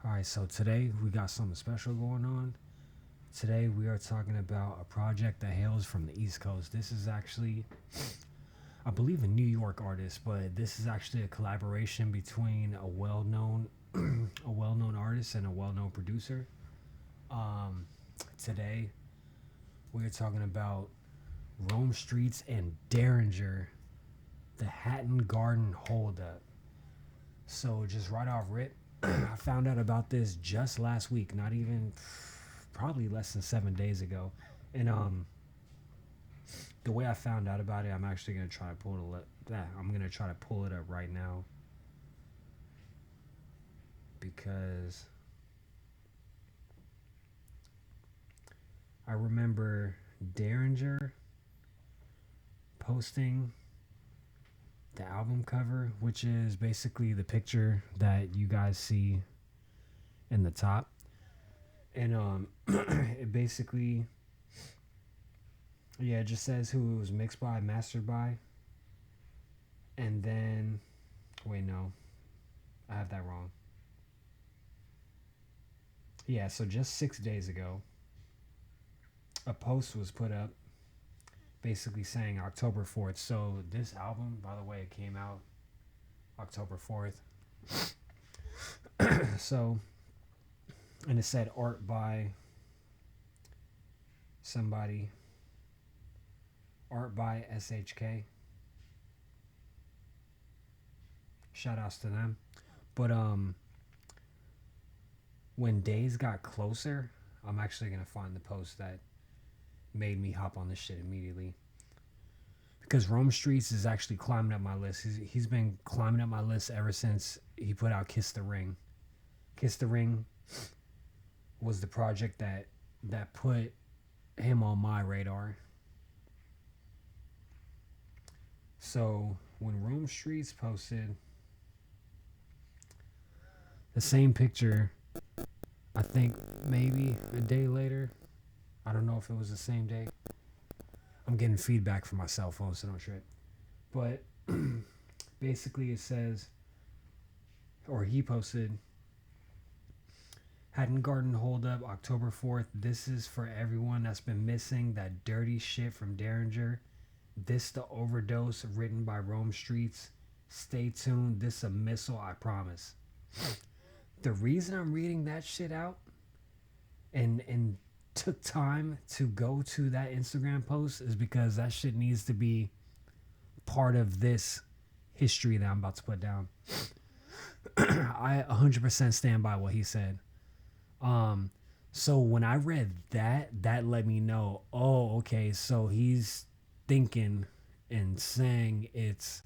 Alright, so today we got something special going on. Today we are talking about a project that hails from the East Coast. This is actually, I believe, a New York artist, but this is actually a collaboration between a well-known, a well-known artist and a well-known producer. Um, Today we are talking about Rome Streetz and Darringer, the Hatton Garden Holdup. So just right off rip, I found out about this just last week, not even probably less than 7 days ago. And the way I found out about it, I'm actually gonna try to pull it up. I'm gonna try to pull it up right now because I remember Derringer posting the album cover, which is basically the picture that you guys see in the top. And it basically, yeah, it just says who it was mixed by, mastered by. And then, wait, no, I have that wrong. Yeah, so just 6 days ago, a post was put up basically saying October 4th. So this album, by the way, it came out October 4th. So, and it said art by somebody, art by SHK. Shout outs to them. But when days got closer, I'm actually gonna find the post that made me hop on this shit immediately. Because Rome Streetz is actually climbing up my list. He's been climbing up my list ever since he put out Kiss the Ring. Kiss the Ring was the project that put him on my radar. So when Rome Streetz posted the same picture, I think maybe a day later, I don't know if it was the same day. I'm getting feedback from my cell phone, so don't trip. But basically it says, or he posted, Hatton Garden Holdup, October 4th. This is for everyone that's been missing that dirty shit from Darringer. This the overdose written by Rome Streetz. Stay tuned. This a missile, I promise. The reason I'm reading that shit out and took time to go to that Instagram post is because that shit needs to be part of this history that I'm about to put down. I 100% stand by what he said. So when I read that let me know, oh, okay, so he's thinking and saying it's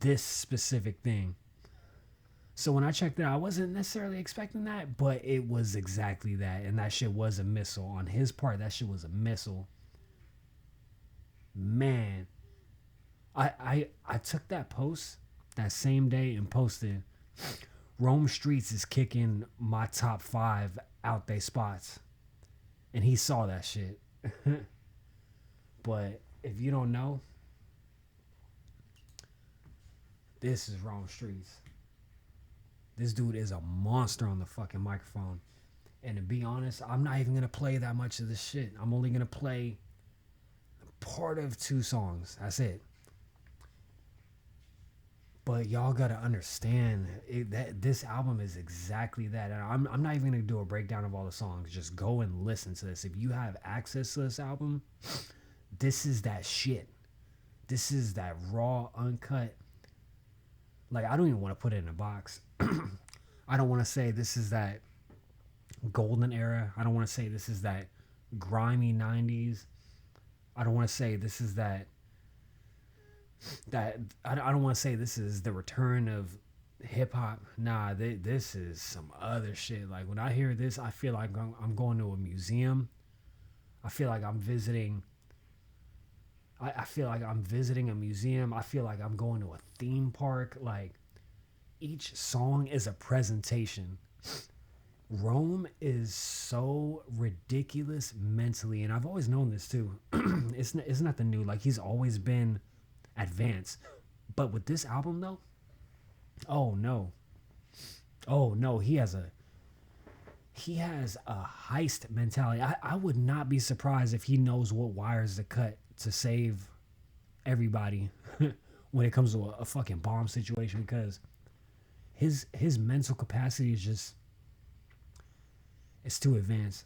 this specific thing. So when I checked it out, I wasn't necessarily expecting that, but it was exactly that. And that shit was a missile. On his part, that shit was a missile. Man. I took that post that same day and posted, Rome Streetz is kicking my top 5 out they spots. And he saw that shit. But if you don't know, this is Rome Streetz. This dude is a monster on the fucking microphone. And to be honest, I'm not even going to play that much of this shit. I'm only going to play part of 2 songs. That's it. But y'all got to understand that this album is exactly that. And I'm not even going to do a breakdown of all the songs. Just go and listen to this. If you have access to this album, this is that shit. This is that raw, uncut. Like, I don't even want to put it in a box. I don't want to say this is that golden era. I don't want to say this is that grimy 90s. I don't want to say this is that I don't want to say this is the return of hip hop. Nah, this is some other shit. Like, when I hear this, I feel like I'm going to a museum. I feel like I'm visiting. I feel like I'm visiting a museum. I feel like I'm going to a theme park. Like, each song is a presentation. Rome is so ridiculous mentally, and I've always known this too. It's nothing new. Like, he's always been advanced. But with this album, though, oh no. Oh no, he has a heist mentality. I would not be surprised if he knows what wires to cut to save everybody when it comes to a fucking bomb situation, because his mental capacity is just, it's too advanced.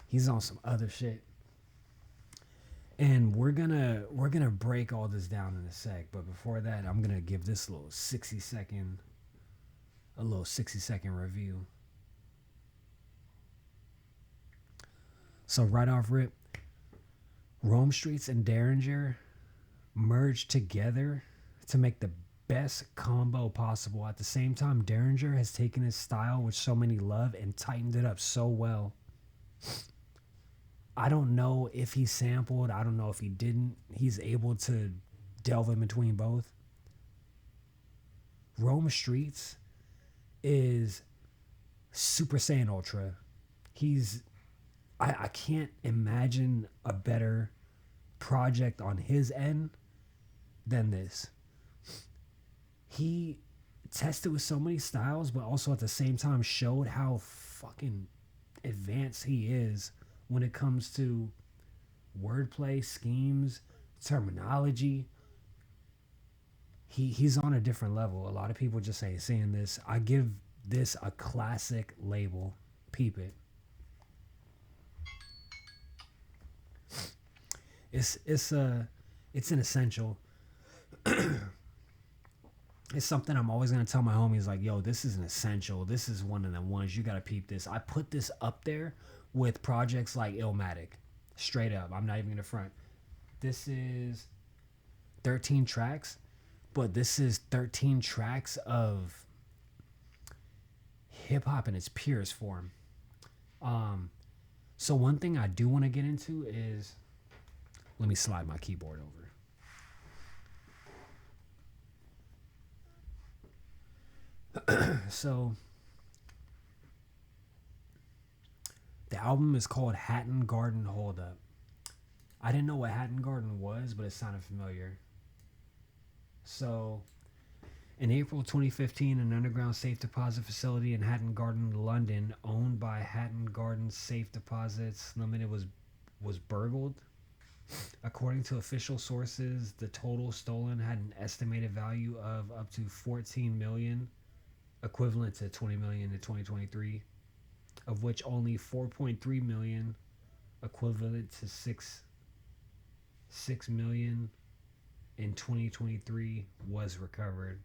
He's on some other shit. And we're gonna break all this down in a sec, but before that, I'm gonna give this little 60-second review. So right off rip, Rome Streetz and Darringer merged together to make the best combo possible. At the same time, Darringer has taken his style, which so many love, and tightened it up so well. I don't know if he sampled. I don't know if he didn't. He's able to delve in between both. Rome Streetz is Super Saiyan Ultra. I can't imagine a better project on his end than this. He tested with so many styles, but also at the same time showed how fucking advanced he is when it comes to wordplay, schemes, terminology. He's on a different level. A lot of people just say, saying this. I give this a classic label. Peep it. It's an essential. It's something I'm always gonna tell my homies, like, yo, this is an essential. This is one of the ones you gotta peep this. I put this up there with projects like Illmatic. Straight up. I'm not even gonna front. This is 13 tracks, but this is 13 tracks of hip hop in its purest form. So one thing I do want to get into is, let me slide my keyboard over. So the album is called Hatton Garden Holdup. I didn't know what Hatton Garden was, but it sounded familiar. So in April 2015, an underground safe deposit facility in Hatton Garden, London, owned by Hatton Garden Safe Deposits Limited, was burgled. According to official sources, the total stolen had an estimated value of up to 14 million, equivalent to 20 million in 2023, of which only 4.3 million, equivalent to 6 million in 2023, was recovered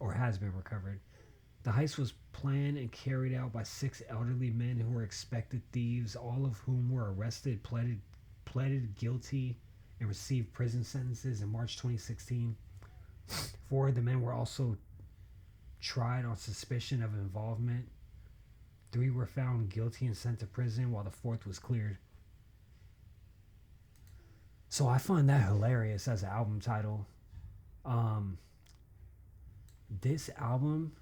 or has been recovered. The heist was planned and carried out by 6 elderly men who were expected thieves, all of whom were arrested, pleaded guilty, and received prison sentences in March 2016. 4 of the men were also tried on suspicion of involvement. 3 were found guilty and sent to prison, while the 4th was cleared. So I find that hilarious as an album title. This album,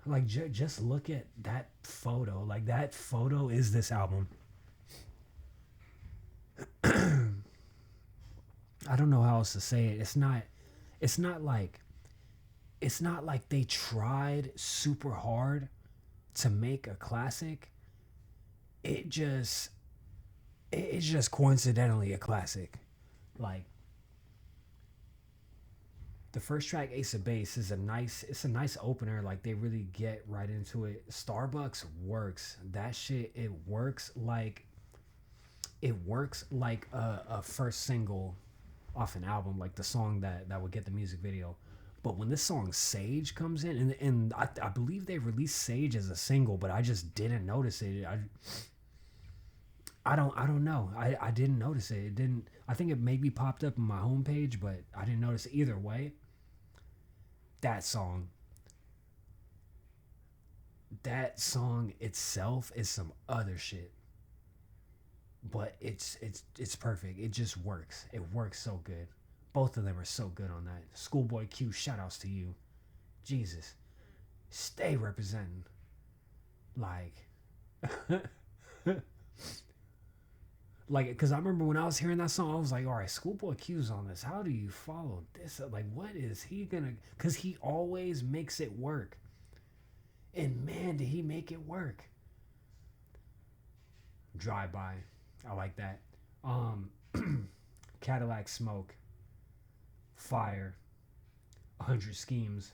like, just look at that photo. Like, that photo is this album. I don't know how else to say it. It's not like they tried super hard to make a classic. It's just coincidentally a classic. Like, the first track, Ace of Base, is a nice opener. Like, they really get right into it. Starbucks works. That shit, it works like a first single off an album, like the song that would get the music video. But when this song Sage comes in, and I believe they released Sage as a single, but I just didn't notice it. I don't know. I didn't notice it. It didn't. I think it maybe popped up on my homepage, but I didn't notice it. Either way, that song itself is some other shit. But it's perfect. It just works. It works so good. Both of them are so good on that. Schoolboy Q, shout outs to you. Jesus. Stay representing. Like. Like, because I remember when I was hearing that song, I was like, all right, Schoolboy Q's on this. How do you follow this? Like, what is he gonna? Because he always makes it work. And man, did he make it work? Drive by, I like that. Cadillac Smoke, Fire, 100 Schemes,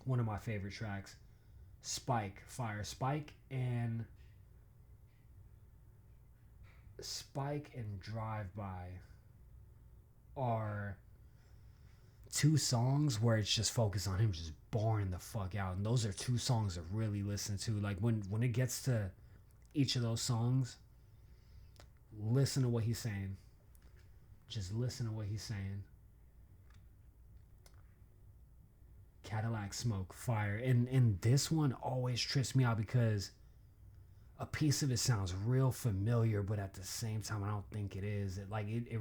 one of my favorite tracks. Spike, Fire, Spike and Drive By are two songs where it's just focused on him just boring the fuck out, and those are two songs to really listen to. Like when it gets to each of those songs, listen to what he's saying. Just listen to what he's saying. Cadillac Smoke, Fire, and this one always trips me out because a piece of it sounds real familiar, but at the same time I don't think it is. It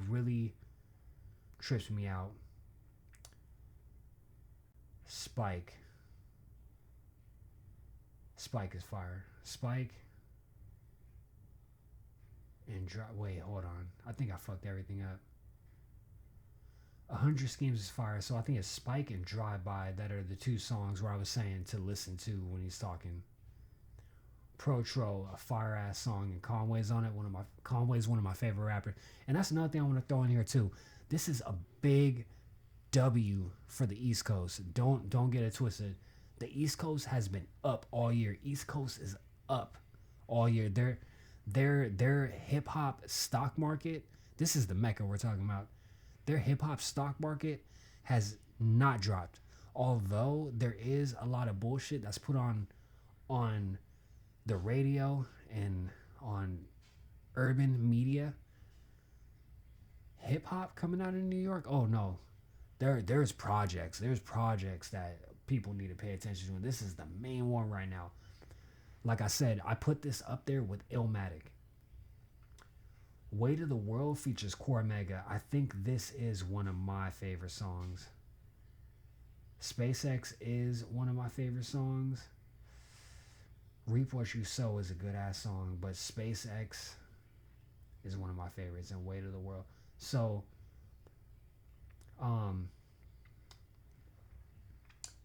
really trips me out. Spike is fire. Spike and wait, hold on. I think I fucked everything up. 100 Schemes is fire, so I think it's Spike and Drive By that are the two songs where I was saying to listen to when he's talking. Protro, a fire ass song, and Conway's on it. Conway's one of my favorite rappers, and that's another thing I want to throw in here too. This is a big W for the East Coast. Don't get it twisted. The East Coast has been up all year. East Coast is up all year. Their hip hop stock market. This is the Mecca we're talking about. Their hip hop stock market has not dropped. Although there is a lot of bullshit that's put on the radio and on urban media. Hip hop coming out of New York. Oh no. There's projects that people need to pay attention to, and this is the main one right now. Like I said, I put this up there with Illmatic. Weight of the World features Cormega. I think this is one of my favorite songs. SpaceX is one of my favorite songs. Reap What You Sow is a good ass song, but SpaceX is one of my favorites, and Weight of the World. So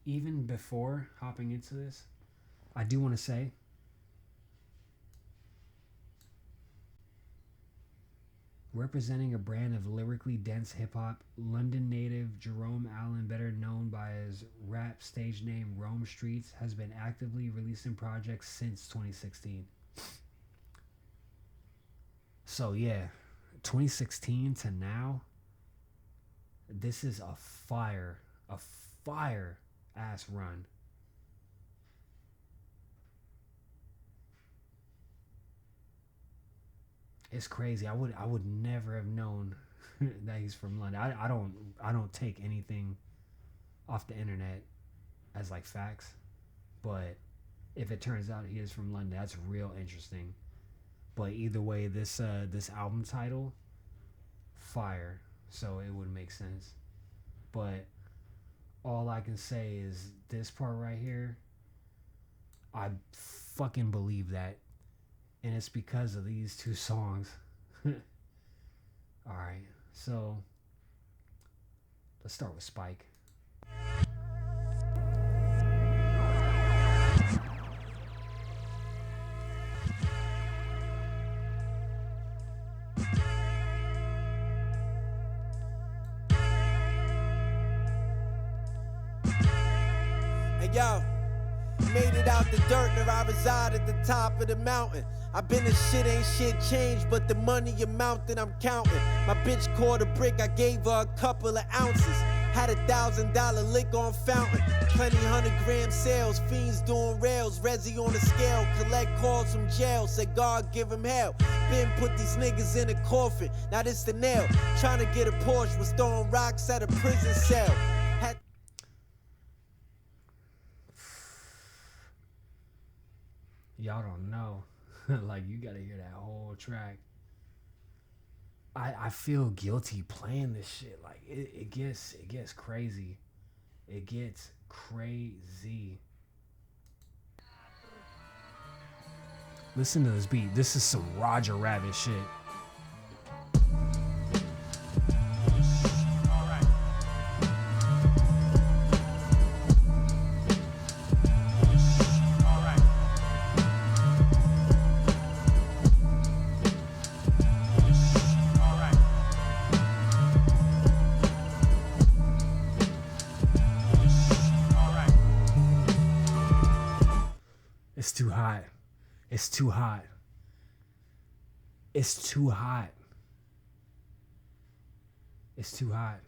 even before hopping into this, I do want to say representing a brand of lyrically dense hip-hop, London native Jerome Allen, better known by his rap stage name Rome Streetz, has been actively releasing projects since 2016. So yeah, 2016 to now, this is a fire ass run. It's crazy. I would never have known that he's from London. I don't take anything off the internet as like facts, but if it turns out he is from London, that's real interesting. But either way, this album title, fire, so it would make sense. But all I can say is this part right here, I fucking believe that. And it's because of these two songs. Alright, so let's start with Spike. Hey yo, made it out the dirt, now I reside at the top of the mountain. I been in shit, ain't shit changed, but the money amount that I'm counting. My bitch caught a brick, I gave her a couple of ounces. Had $1,000 lick on fountain. Plenty 100-gram sales, fiends doing rails. Resi on the scale, collect calls from jail. Say God give him hell. Been put these niggas in a coffin, now this the nail. Trying to get a Porsche, was throwing rocks at a prison cell. Y'all don't know. Like, you gotta hear that whole track. I feel guilty playing this shit. Like, it gets crazy. It gets crazy. Listen to this beat. This is some Roger Rabbit shit. It's too hot. It's too hot. It's too hot. It's too hot.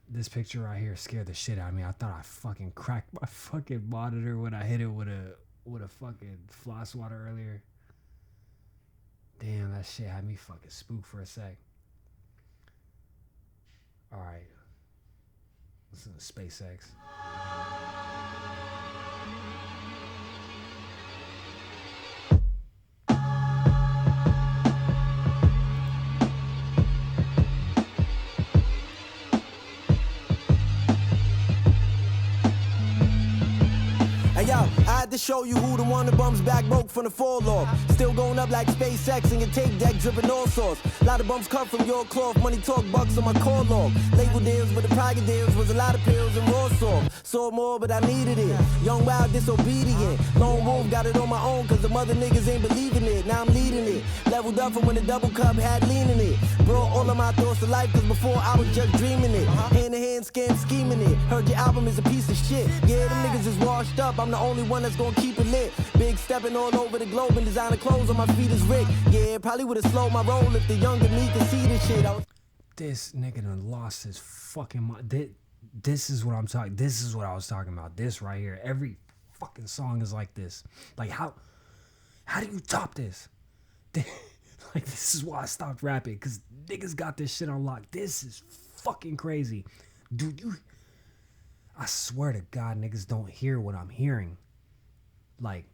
This picture right here scared the shit out of me. I thought I fucking cracked my fucking monitor when I hit it with a fucking floss water earlier. Damn, that shit had me fucking spooked for a sec. Alright. Listen to SpaceX. I had to show you who the one that bums back broke from the fall off. Still going up like SpaceX and your tape deck dripping all sauce. A lot of bums cut from your cloth, money talk bucks on my call log. Label deals with the private deals was a lot of pills and raw soft. Saw more but I needed it. Young wild disobedient. Lone wolf got it on my own cause the mother niggas ain't believing it. Now I'm leading it. Leveled up from when the double cup had lean in it. Brought all of my thoughts to life cause before I was just dreaming it. Hand to hand scam scheming it. Heard your album is a piece of shit. Yeah, them niggas is washed up. I'm the only one that's gonna keep it lit. Big stepping all over the globe and designer clothes on my feet is Rick. Yeah, probably would've slowed my roll if the younger me could see this shit. This nigga done lost his fucking mind. This is what I'm talking. This is what I was talking about. This right here. Every fucking song is like this. Like how do you top this? Like this is why I stopped rapping because niggas got this shit on lock. This is fucking crazy, dude. I swear to God, niggas don't hear what I'm hearing. Like,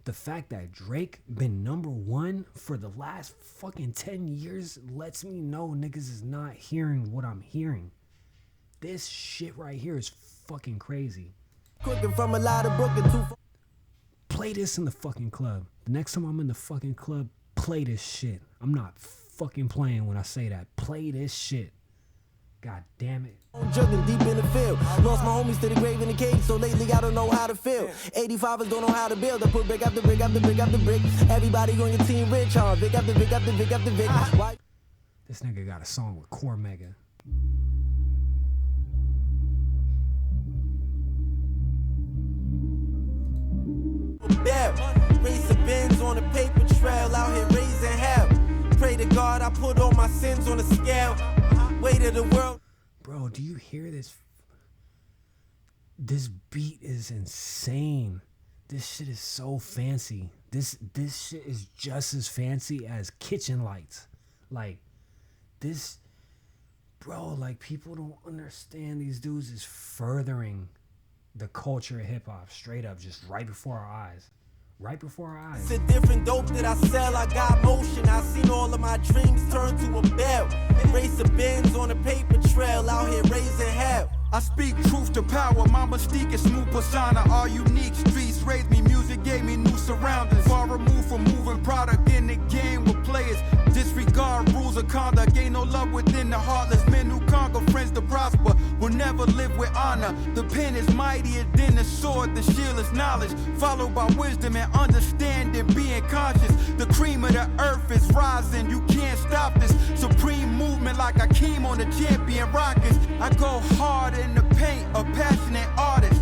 the fact that Drake been #1 for the last fucking 10 years lets me know niggas is not hearing what I'm hearing. This shit right here is fucking crazy. Cooking from a lot of Brooklyn too. Play this in the fucking club. The next time I'm in the fucking club, play this shit. I'm not fucking playing when I say that. Play this shit. God damn it. Juggling deep in the field. Lost my homies to the grave in the cage, so lately I don't know how to feel. 85ers don't know how to build. I put brick after brick after brick after brick. Everybody on your team rich, huh? Vic after Vic after Vic after Vic. Why? This nigga got a song with Core Mega. Race of bins on a paper trail, out here raising hell. Pray to God I put all my sins on a scale. Weight of the world. Bro, do you hear this? This beat is insane. This shit is so fancy. This shit is just as fancy as kitchen lights. Like this, bro, like people don't understand these dudes is furthering the culture of hip hop straight up, just right before our eyes. Right before our eyes. It's a different dope that I sell. I got motion. I seen all of my dreams turn to a bell. Race of bins on a paper trail, out here raising hell. I speak truth to power, my mystique is smooth persona. All unique streets raised me, music gave me new surroundings. Far removed from moving product in the game with players. Disregard rules of conduct, ain't no love within the heartless. Men who conquer friends to prosper will never live with honor. The pen is mightier than the sword, the shield is knowledge. Followed by wisdom and understanding, being conscious. The cream of the earth is rising, you can't stop this. Supreme movement like Akeem on the champion rockets. I go hard in the paint, a passionate artist.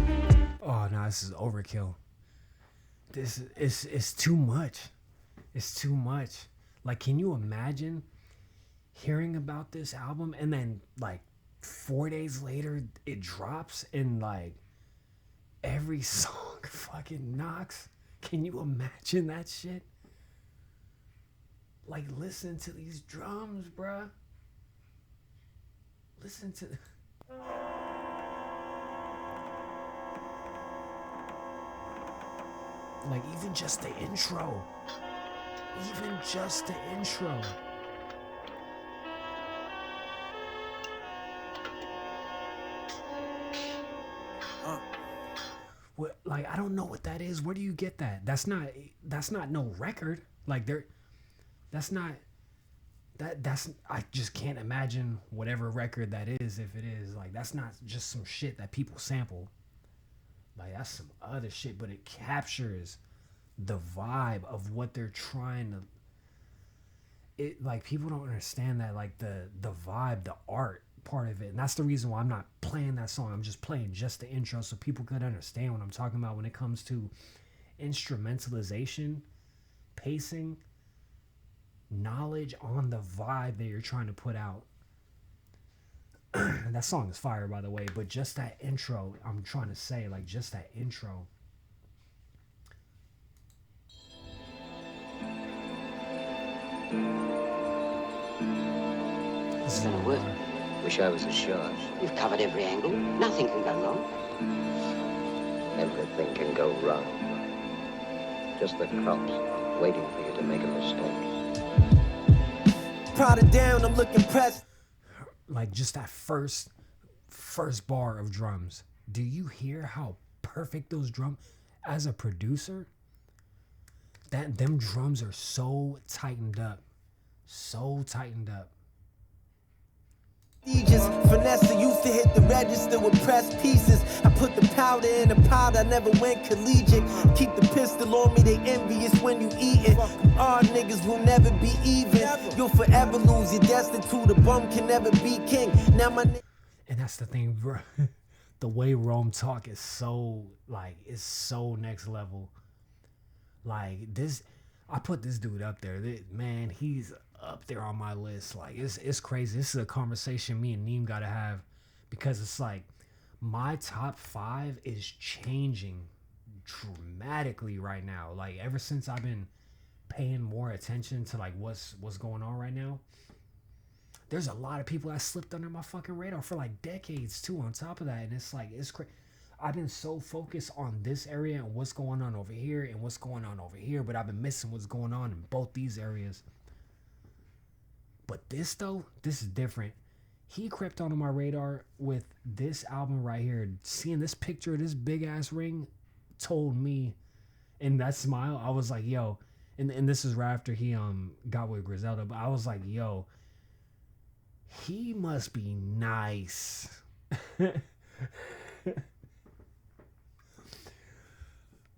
Oh no, this is overkill. This is it's too much. It's too much. Like, can you imagine hearing about this album and then like 4 days later it drops and like every song fucking knocks? Can you imagine that shit? Like, listen to these drums, bruh. Listen to... Like, even just the intro. Even just the intro. What, like, I don't know what that is. Where do you get that? That's not no record. Like, that's not... That's I just can't imagine whatever record that is, if it is. Like, that's not just some shit that people sample. Like, that's some other shit, but it captures the vibe of what they're trying to... It, like, people don't understand that, like, the vibe, the art part of it. And that's the reason why I'm not playing that song. I'm just playing just the intro so people could understand what I'm talking about when it comes to instrumentalization, pacing, knowledge on the vibe that you're trying to put out. That song is fire, by the way, but just that intro, I'm trying to say, like, just that intro. It's gonna work. Wish I was as sure. You've covered every angle. Nothing can go wrong. Everything can go wrong. Just the crops waiting for you to make a mistake. Prodded down, I'm looking pressed. Like, just that first bar of drums. Do you hear how perfect those drums? As a producer, them drums are so tightened up. So tightened up. Just Vanessa used to hit the register with pressed pieces. I put the powder in the pot, I never went collegiate. Keep the pistol on me, they envious when you eat it. Our niggas will never be even. You'll forever lose your destitute. A bum can never be king. Now my And that's the thing, bro. The way Rome talk is so, like, it's so next level. Like, this, I put this dude up there. Man, he's up there on my list. Like, it's crazy. This is a conversation me and Neem gotta have, because it's like my top 5 is changing dramatically right now. Like, ever since I've been paying more attention to like what's going on right now, there's a lot of people that slipped under my fucking radar for like decades too on top of that. And it's like, it's crazy. I've been so focused on this area and what's going on over here and what's going on over here, but I've been missing what's going on in both these areas. But this, though, this is different. He crept onto my radar with this album right here. Seeing this picture of this big-ass ring told me, and that smile, I was like, yo, and this is right after he got with Griselda, but I was like, yo, he must be nice.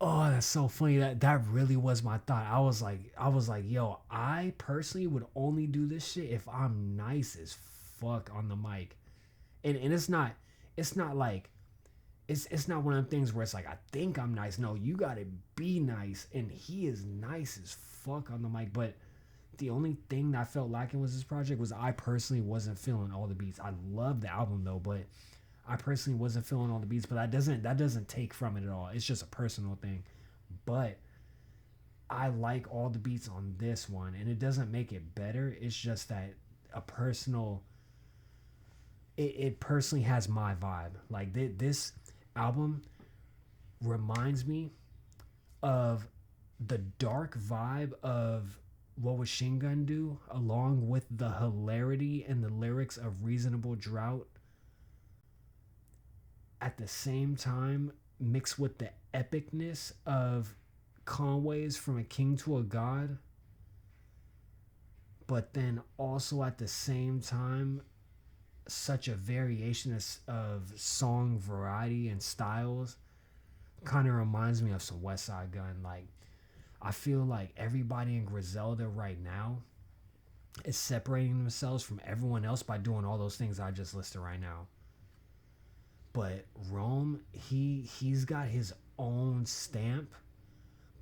Oh, that's so funny. That really was my thought. I was like, yo, I personally would only do this shit if I'm nice as fuck on the mic. And it's not like it's not one of them things where it's like I think I'm nice. No, you gotta be nice. And he is nice as fuck on the mic. But the only thing that I felt lacking was this project was I personally wasn't feeling all the beats. I love the album though, but I personally wasn't feeling all the beats, but that doesn't take from it at all. It's just a personal thing. But I like all the beats on this one, and it doesn't make it better. It's just that a personal, it personally has my vibe. Like this album reminds me of the dark vibe of What Would Shin Gun Do, along with the hilarity and the lyrics of Reasonable Drought. At the same time, mixed with the epicness of Conway's From a King to a God, but then also at the same time, such a variation of song variety and styles. Kind of reminds me of some West Side Gun. Like, I feel like everybody in Griselda right now is separating themselves from everyone else by doing all those things I just listed right now. But Rome, he's got his own stamp,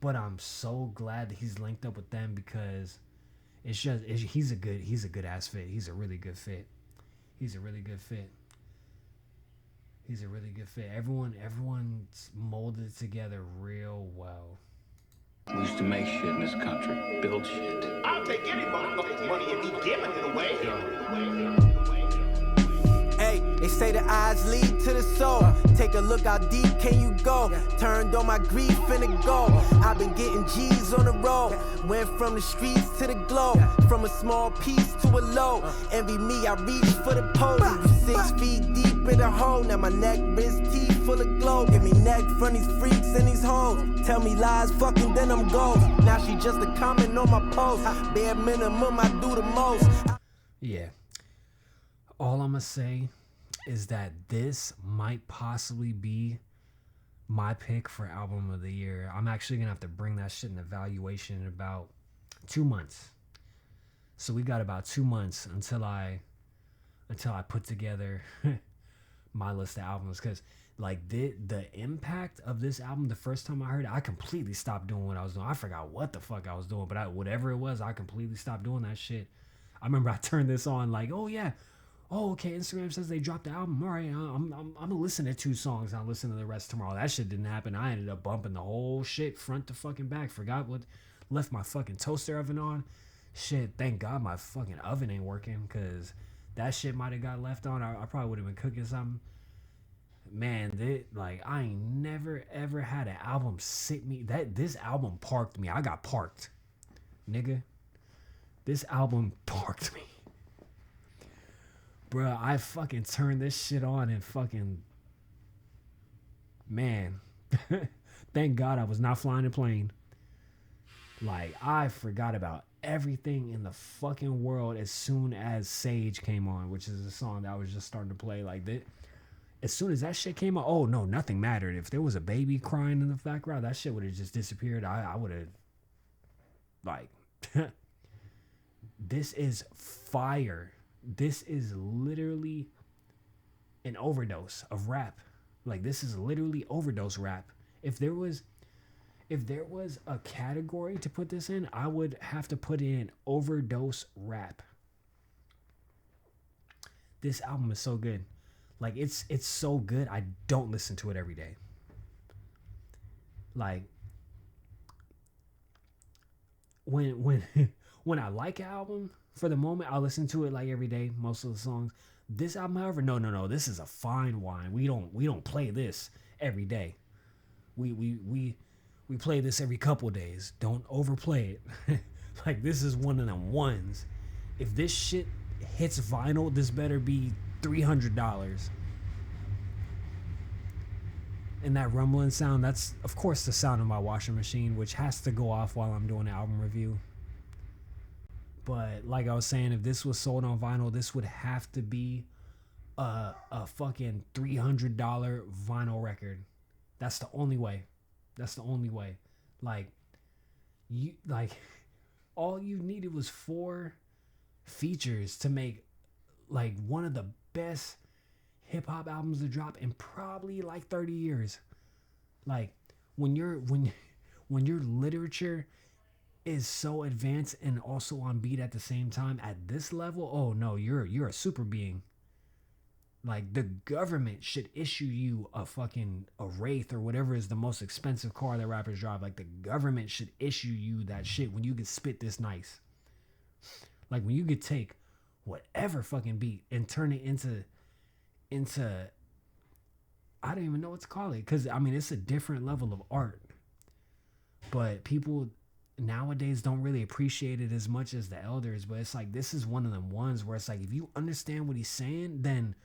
but I'm so glad that he's linked up with them, because he's a good ass fit. He's a really good fit. Everyone's molded together real well. We used to make shit in this country, build shit. I'll take any motherfucker's money if he giving it away. Hey, they say the eyes lead to the soul. Take a look how deep can you go. Turned on my grief into gold. I've been getting G's on the road. Went from the streets to the globe. From a small piece to a low. Envy me, I reach for the pole. 6 feet deep in the hole. Now my neck, wrist, teeth full of glow. Give me neck from these freaks and these hoes. Tell me lies, fucking then I'm gold. Now she just a comment on my post. Bare minimum, I do the most. Yeah. All I'm going to say is that this might possibly be my pick for album of the year. I'm actually going to have to bring that shit in evaluation in about 2 months. So we got about 2 months until I until I put together my list of albums, because like the impact of this album, the first time I heard it, I completely stopped doing what I was doing. I forgot what the fuck I was doing, but whatever it was, I completely stopped doing that shit. I remember I turned this on like, oh yeah, oh okay, Instagram says they dropped the album. All right, I'm gonna listen to 2 songs and I'll listen to the rest tomorrow. That shit didn't happen. I ended up bumping the whole shit front to fucking back. Forgot what, left my fucking toaster oven on. Shit, thank God my fucking oven ain't working, because that shit might have got left on. I probably would have been cooking something. Man, like I ain't never ever had an album sit me. This album parked me. I got parked, nigga. This album parked me, bruh. I fucking turned this shit on and fucking, man. Thank God I was not flying a plane. Like I forgot about everything in the fucking world as soon as Sage came on, which is a song that I was just starting to play. Like that, as soon as that shit came on, oh no, nothing mattered. If there was a baby crying in the background, that shit would have just disappeared. I would have, like, this is fire. This is literally an overdose of rap. Like this is literally overdose rap. If there was a category to put this in, I would have to put in overdose rap. This album is so good. Like it's so good, I don't listen to it every day. Like when I like an album, for the moment I listen to it like every day, most of the songs. This album, however, no, this is a fine wine. We don't play this every day. We play this every couple days. Don't overplay it. Like this is one of them ones. If this shit hits vinyl, this better be $300. And that rumbling sound, that's of course the sound of my washing machine, which has to go off while I'm doing an album review. But like I was saying, if this was sold on vinyl, this would have to be a fucking $300 vinyl record. That's the only way. That's the only way. Like all you needed was 4 features to make like one of the best hip hop albums to drop in probably like 30 years. Like when your literature is so advanced and also on beat at the same time at this level, oh no, you're a super being. Like the government should issue you a Wraith or whatever is the most expensive car that rappers drive. Like the government should issue you that shit when you can spit this nice. Like when you could take whatever fucking beat and turn it into I don't even know what to call it, because I mean it's a different level of art. But people nowadays don't really appreciate it as much as the elders. But it's like this is one of them ones where it's like if you understand what he's saying, then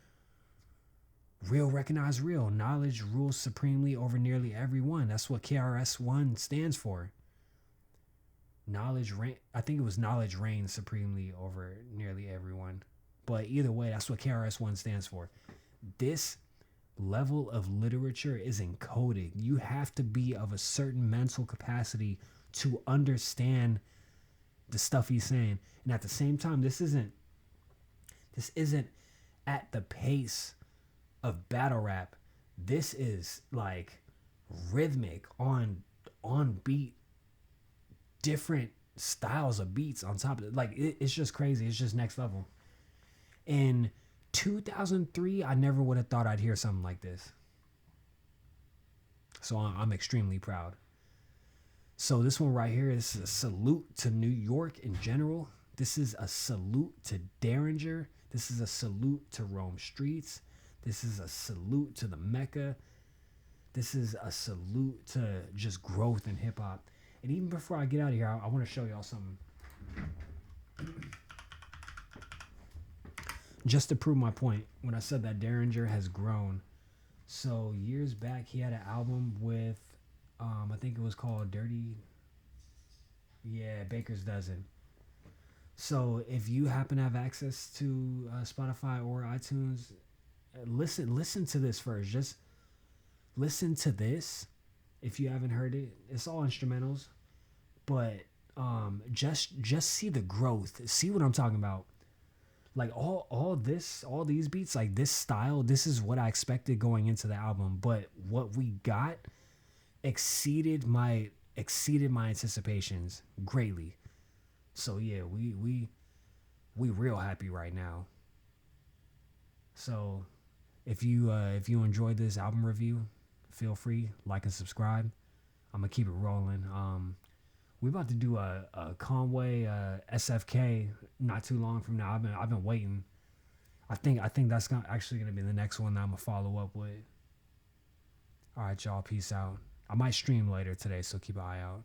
real recognize real. Knowledge rules supremely over nearly everyone. That's what KRS-One stands for. Knowledge reign. I think it was knowledge reigns supremely over nearly everyone. But either way, that's what KRS-One stands for. This level of literature is encoded. You have to be of a certain mental capacity to understand the stuff he's saying. And at the same time, this isn't at the pace of battle rap. This is like rhythmic, on beat, different styles of beats on top of it. Like it's just crazy. It's just next level. In 2003, I never would have thought I'd hear something like this. So I'm extremely proud. So this one right here is a salute to New York in general. This is a salute to Darringer. This is a salute to Rome Streetz. This is a salute to the Mecca. This is a salute to just growth in hip hop. And even before I get out of here, I want to show y'all something. Just to prove my point, when I said that Darringer has grown. So years back, he had an album with, I think it was called Baker's Dozen. So if you happen to have access to Spotify or iTunes, listen to this first. Just listen to this. If you haven't heard it, it's all instrumentals, but just see the growth. See what I'm talking about. Like all these beats, like this style, this is what I expected going into the album. But what we got exceeded my anticipations greatly. So yeah, we real happy right now. So if you enjoyed this album review, feel free, like and subscribe. I'm gonna keep it rolling. We about to do a Conway SFK not too long from now. I've been waiting. I think that's actually gonna be the next one that I'm gonna follow up with. All right, y'all. Peace out. I might stream later today, so keep an eye out.